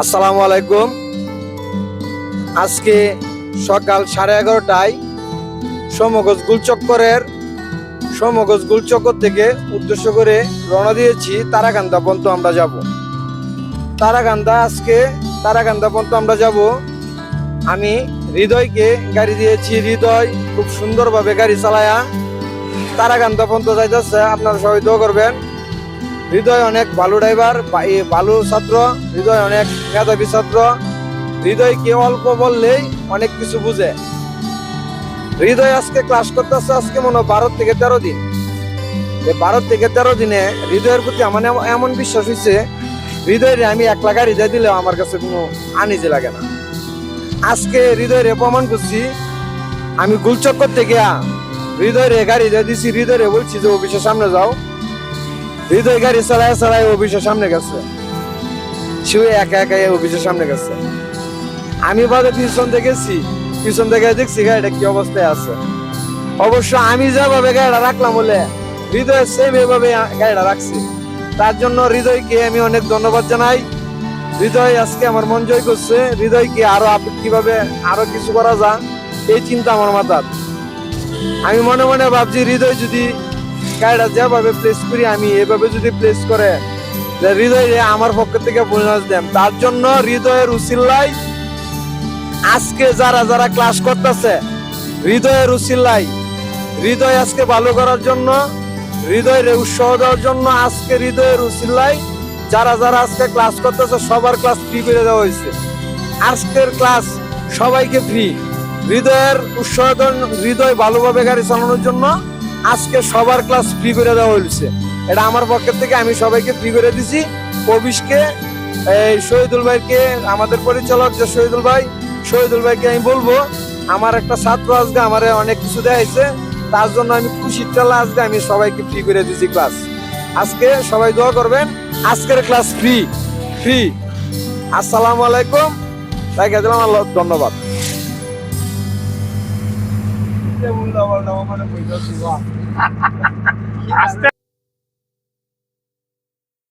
আসসালামু আলাইকুম। আজকে সকাল 11:30টায় সমগজ গুলচক্কর থেকে উদ্দেশ্য করে রওনা দিয়েছি তারাকান্দা পর্যন্ত আমরা যাব। তারাকান্দা পর্যন্ত আমরা যাব। আমি হৃদয়কে গাড়ি দিয়েছি। হৃদয় খুব সুন্দরভাবে গাড়ি চালায়া তারাকান্দা পর্যন্ত যাইতেছে। আপনারা সবাই দোয়া করবেন। হৃদয় অনেক ভালো ড্রাইভার, ভালো ছাত্র। হৃদয় অনেক মেধাবী ছাত্র। হৃদয়কে অল্প বললেই অনেক কিছু বুঝে। হৃদয় আজকে ক্লাস করতেছে, আজকে মনে হয় 12 থেকে 13 দিন। এই 12 থেকে 13 দিনে হৃদয়ের প্রতি আমার এমন বিশ্বাস হয়েছে, হৃদয়ের আমি একলা গাড়ি দিয়ে দিলেও আমার কাছে কোনো আনিজি লাগে না। আজকে হৃদয়ের প্রমাণ করছি। আমি গুলচক্কর থেকে হৃদয়ের গাড়ি দিয়ে দিছি। হৃদয়ের বলছি যে অফিসের সামনে যাও। হৃদয় গাড়ি চালায় অফিসের সামনে গেছে। সে একা অফিসের সামনে গেছে। আমি বাদে পিছন থেকে দেখছি গাড়িটা কি অবস্থায় আছে। অবশ্য আমি যেভাবে গাড়িটা রাখলাম বলে হৃদয় সেম এভাবে গাড়িটা রাখছি। তার জন্য হৃদয়কে আমি অনেক ধন্যবাদ জানাই। হৃদয় আজকে আমার মন জয় করছে। হৃদয়কে আরো কিভাবে আরো কিছু করা যায় এই চিন্তা আমার মাথার। আমি মনে মনে ভাবছি হৃদয় যদি গাড়িটা যেভাবে প্লেস করি আমি এভাবে যদি প্লেস করে হৃদয় আমার পক্ষ থেকে বোনাস দেন। তার জন্য হৃদয়ের উসিল্লাই আজকে যারা ক্লাস করতেছে, হৃদয়ের উসিল্লাই হৃদয় আজকে ভালো করার জন্য, হৃদয়ের উৎসাহ দেওয়ার জন্য আজকে হৃদয়ের উসিল্লাই যারা আজকে ক্লাস করতেছে সবার ক্লাস ফ্রি করে দেওয়া হয়েছে। আজকের ক্লাস সবাইকে ফ্রি। হৃদয়ের উৎসাহ, হৃদয় ভালোভাবে গাড়ি চালানোর জন্য আজকে সবার ক্লাস ফ্রি করে দেওয়া হয়েছে। এটা আমার পক্ষের থেকে আমি সবাইকে ফ্রি করে দিছি। কবিশকে, শহীদুল ভাইকে, আমাদের পরিচালক যে শহীদুল ভাইকে আমি বলবো আমার একটা ছাত্র আজকে আমার অনেক কিছু দেখাইছে, তার জন্য আমি খুশির ঠেলা আজকে আমি সবাইকে ফ্রি করে দিছি ক্লাস। আজকে সবাই দোয়া করবেন। আজকের ক্লাস ফ্রি। আসসালামু আলাইকুম। রেখে দিলাম। আল্লাহ ধন্যবাদ।